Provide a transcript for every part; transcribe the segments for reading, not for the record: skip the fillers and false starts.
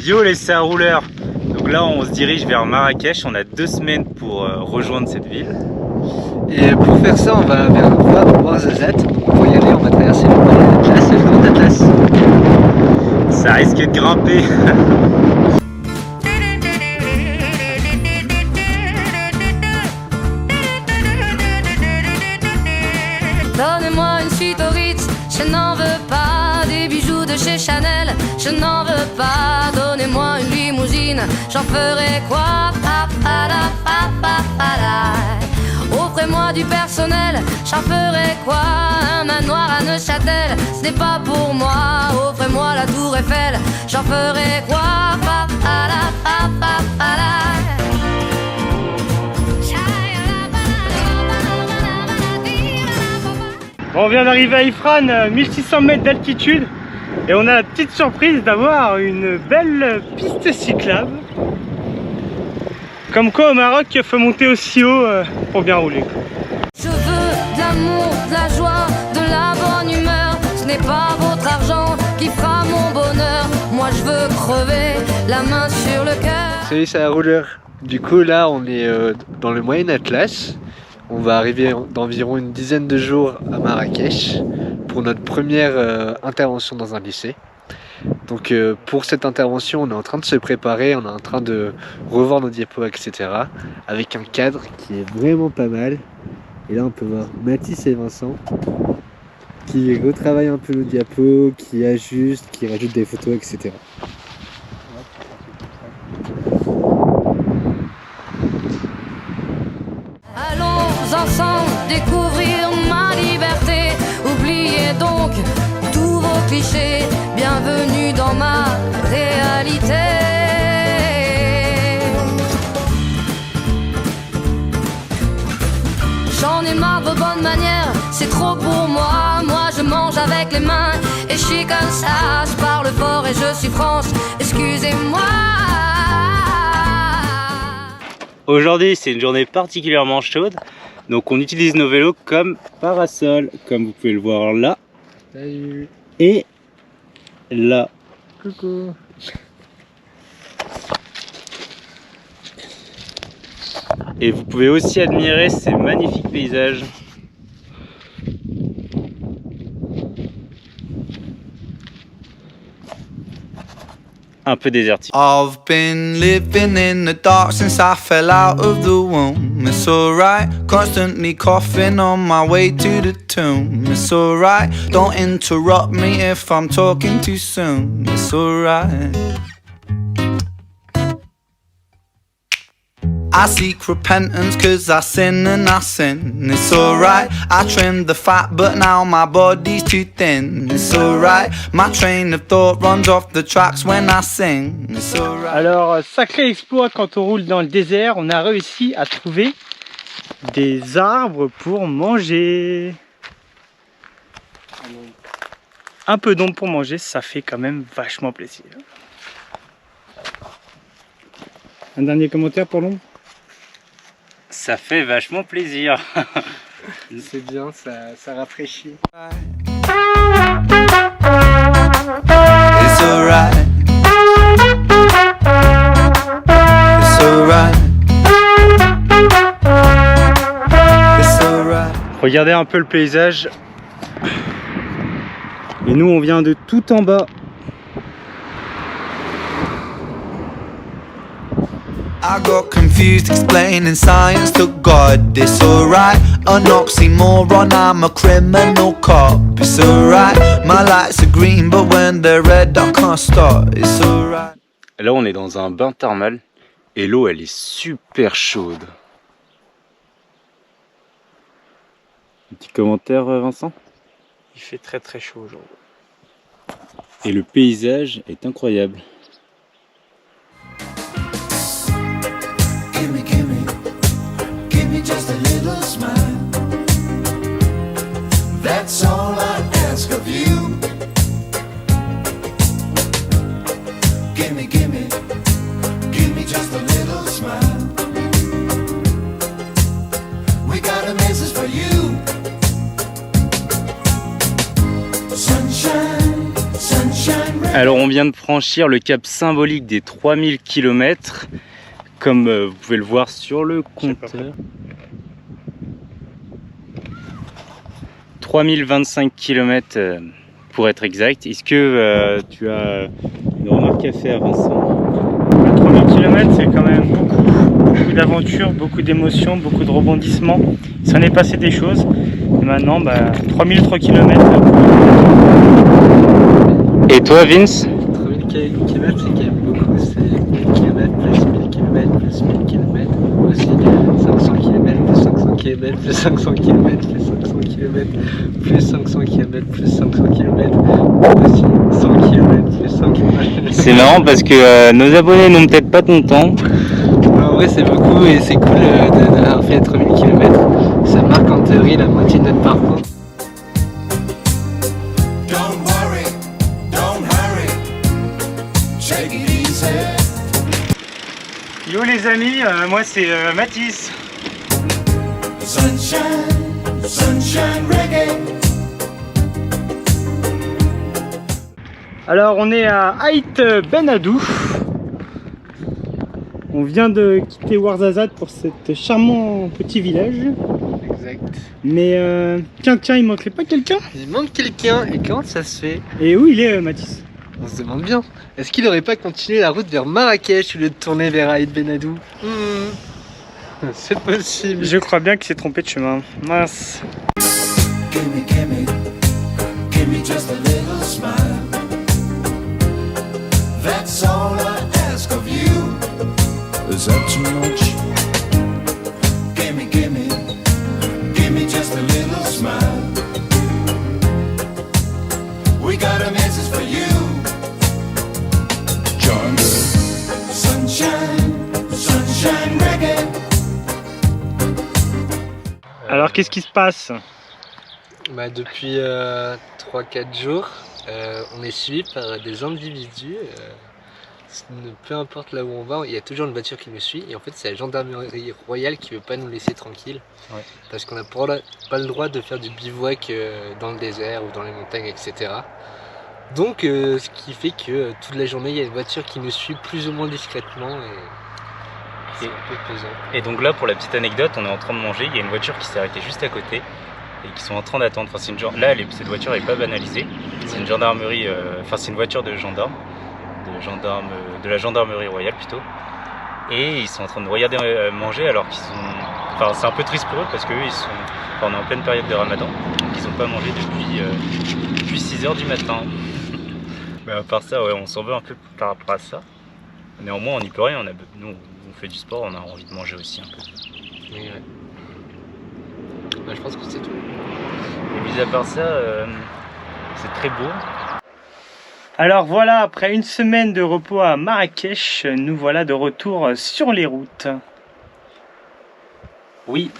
Yo les rouleurs. Donc là on se dirige vers Marrakech, on a 2 semaines pour rejoindre cette ville. Et pour faire ça on va voir Zazat. Pour y aller on va traverser le Grand Atlas, le Grand Atlas. Ça risque de grimper. Donnez-moi une suite au Ritz, je n'en veux pas. Des bijoux de chez Chanel, je n'en veux pas. Donnez-moi une limousine, j'en ferai quoi? Offrez-moi du personnel, j'en ferai quoi? Un manoir à Neuchâtel, ce n'est pas pour moi. Offrez-moi la tour Eiffel, j'en ferai quoi? Bon, on vient d'arriver à Ifrane, 1600 mètres d'altitude. Et on a la petite surprise d'avoir une belle piste cyclable. Comme quoi au Maroc, il faut monter aussi haut pour bien rouler. Je veux de l'amour, de la joie, de la bonne humeur. Ce n'est pas votre argent qui fera mon bonheur. Moi je veux crever, la main sur le cœur. Salut, c'est un rouleur. Du coup là on est dans le Moyen Atlas. On va arriver d'environ une dizaine de jours à Marrakech pour notre première intervention dans un lycée. Donc pour cette intervention, on est en train de se préparer, on est en train de revoir nos diapos, etc. Avec un cadre qui est vraiment pas mal. Et là on peut voir Mathis et Vincent qui retravaillent un peu nos diapos, qui ajustent, qui rajoutent des photos, etc. Ensemble découvrir ma liberté. Oubliez donc tous vos clichés. Bienvenue dans ma réalité. J'en ai marre de vos bonnes manières, c'est trop pour moi. Moi je mange avec les mains et je suis comme ça. Je parle fort et je suis franche, excusez-moi. Aujourd'hui c'est une journée particulièrement chaude. Donc on utilise nos vélos comme parasol, comme vous pouvez le voir là. Salut. Et là. Coucou. Et vous pouvez aussi admirer ces magnifiques paysages. Un peu désertique. I've been living in the dark since I fell out of the womb. It's alright, constantly coughing on my way to the tomb. It's alright, don't interrupt me if I'm talking too soon. It's alright. I seek repentance cause I sin and I sin. It's alright, I trimmed the fat but now my body's too thin. It's alright, my train of thought runs off the tracks when I sing. It's alright. Alors, sacré exploit quand on roule dans le désert, on a réussi à trouver des arbres pour manger. Un peu d'ombre pour manger, ça fait quand même vachement plaisir. Un dernier commentaire pour l'ombre? Ça fait vachement plaisir. C'est bien, ça rafraîchit. It's alright. It's alright. It's alright. Regardez un peu le paysage. Et nous on vient de tout en bas. I got confused explaining science to God. It's alright, an oxymoron, I'm a criminal cop. It's alright, my lights are green but when they're red I can't stop. It's alright. Là on est dans un bain thermal et l'eau elle est super chaude. Un petit commentaire Vincent? Il fait très très chaud aujourd'hui. Et le paysage est incroyable. Give me just a little smile. That's all I ask of you. Give me just a little smile. We got a message for you. Sunshine, sunshine. Alors on vient de franchir le cap symbolique des 3000 km, comme vous pouvez le voir sur le compteur. 3025 km pour être exact. Est-ce que tu as une remarque à faire, Vincent? 3000 km c'est quand même beaucoup d'aventures, beaucoup d'émotions, beaucoup de rebondissements. Il s'en est passé des choses. Et maintenant 3003 km. Et toi Vince? 3000 km c'est quand même beaucoup, c'est 1000 km plus 1000 km plus 1000 km, aussi 500 km plus 500 km plus 500 km plus 500 km plus 500 km plus 500 km, aussi 100 km plus 100 km. C'est marrant parce que nos abonnés n'ont peut-être pas ton temps. En vrai c'est beaucoup et c'est cool d'avoir fait 3000 km, ça marque en théorie la moitié de notre parcours. Yo les amis, moi c'est Mathis. Sunshine, sunshine reggae. Alors on est à Aït Benadou. On vient de quitter Ouarzazate pour cet charmant petit village. Exact. Mais tiens, il manquerait pas quelqu'un? Il manque quelqu'un et comment ça se fait? Et où il est Mathis? On se demande bien, est-ce qu'il aurait pas continué la route vers Marrakech au lieu de tourner vers Aït Benadou? C'est possible. Je crois bien qu'il s'est trompé de chemin. Mince. Give me just a little smile. That's all I ask of you. Is that too much? Give me just a little smile. We got a message for you. John, sunshine, sunshine reggae. Alors qu'est-ce qui se passe? Depuis 3-4 jours, on est suivi par des individus. Peu importe là où on va, il y a toujours une voiture qui nous suit. Et en fait, c'est la gendarmerie royale qui veut pas nous laisser tranquilles. Ouais. Parce qu'on n'a pas le droit de faire du bivouac dans le désert ou dans les montagnes, etc. Donc, ce qui fait que toute la journée, il y a une voiture qui nous suit plus ou moins discrètement. Et c'est un peu pesant. Et donc là, pour la petite anecdote, on est en train de manger. Il y a une voiture qui s'est arrêtée juste à côté et qui sont en train d'attendre. Enfin, là, cette voiture n'est pas banalisée. C'est une gendarmerie. C'est une voiture de gendarme. De la gendarmerie royale plutôt, et ils sont en train de regarder manger alors qu'ils sont. Enfin, c'est un peu triste pour eux parce que eux, on est en pleine période de Ramadan, donc ils n'ont pas mangé depuis 6h du matin. Mais à part ça, ouais, on s'en veut un peu par rapport à ça. Néanmoins, on n'y peut rien. Nous, on fait du sport, on a envie de manger aussi un peu. Oui, ouais. Je pense que c'est tout. Et mis à part ça, c'est très beau. Alors voilà, après une semaine de repos à Marrakech, nous voilà de retour sur les routes. Oui,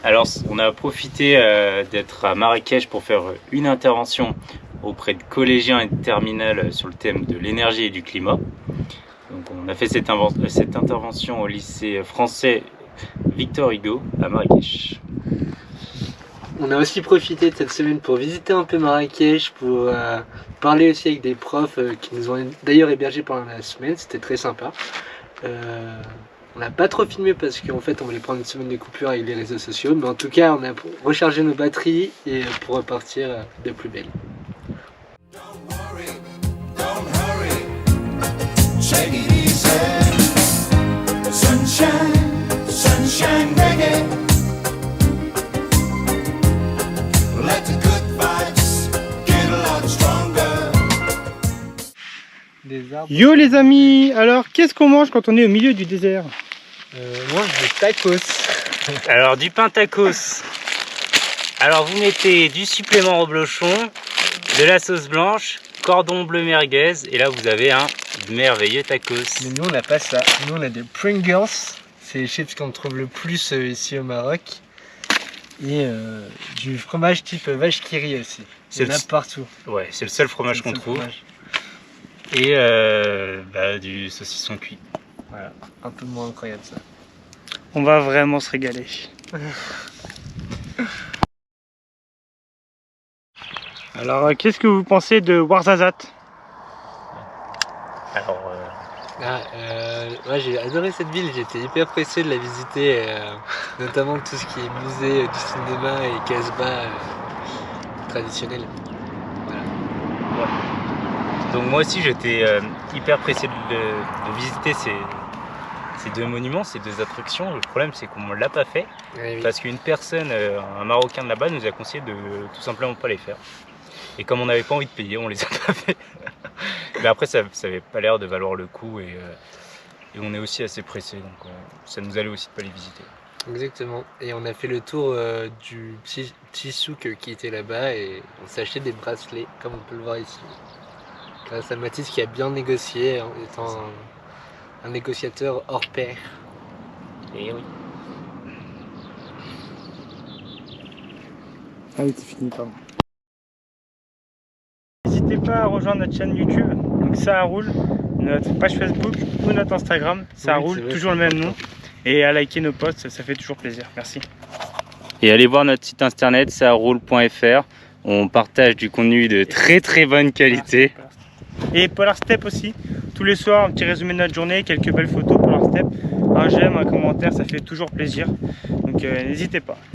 alors on a profité d'être à Marrakech pour faire une intervention auprès de collégiens et de terminales sur le thème de l'énergie et du climat. Donc on a fait cette intervention au lycée français Victor Hugo à Marrakech. On a aussi profité de cette semaine pour visiter un peu Marrakech, pour parler aussi avec des profs qui nous ont d'ailleurs hébergés pendant la semaine, c'était très sympa. On n'a pas trop filmé parce qu'en fait on voulait prendre une semaine de coupure avec les réseaux sociaux, mais en tout cas on a rechargé nos batteries et pour repartir de plus belle. Take it easy. Sunshine, sunshine reggae. Let the good vibes get a lot stronger. Yo les amis, alors qu'est-ce qu'on mange quand on est au milieu du désert? Moi des tacos. Alors du pain tacos. Alors vous mettez du supplément reblochon, de la sauce blanche, cordon bleu merguez, et là vous avez un merveilleux tacos. Mais nous on n'a pas ça, nous on a des Pringles, c'est les chips qu'on trouve le plus ici au Maroc. Et du fromage type vache qui rit aussi, il y en a partout. Ouais, c'est le seul fromage qu'on trouve. Fromage. Et du saucisson cuit. Voilà, un peu moins incroyable ça. On va vraiment se régaler. Alors qu'est-ce que vous pensez de Ouarzazate? Alors, Ouais, j'ai adoré cette ville, j'étais hyper pressé de la visiter, notamment tout ce qui est musée du cinéma et Casbah traditionnel. Voilà. donc moi aussi j'étais hyper pressé de visiter ces deux monuments, ces deux attractions. Le problème c'est qu'on ne l'a pas fait Ouais, oui. parce qu'une personne, un Marocain de là-bas, nous a conseillé de tout simplement pas les faire. Et comme on n'avait pas envie de payer, on les a pas fait. Mais après ça avait pas l'air de valoir le coup et on est aussi assez pressé, donc ça nous allait aussi de pas les visiter. Exactement. Et on a fait le tour du petit souk qui était là-bas et on s'est acheté des bracelets, comme on peut le voir ici. Grâce à Mathis qui a bien négocié en étant un négociateur hors pair. Et oui. Ah oui, c'est fini, pardon. N'hésitez pas à rejoindre notre chaîne YouTube, donc ça roule, notre page Facebook ou notre Instagram, ça Oui, c'est roule, vrai, toujours le même nom, et à liker nos posts, ça fait toujours plaisir. Merci. Et allez voir notre site internet saroule.fr. On partage du contenu de très bonne qualité. Et Polar Step aussi, tous les soirs un petit résumé de notre journée, quelques belles photos Polar Step, un j'aime, un commentaire, ça fait toujours plaisir, donc n'hésitez pas.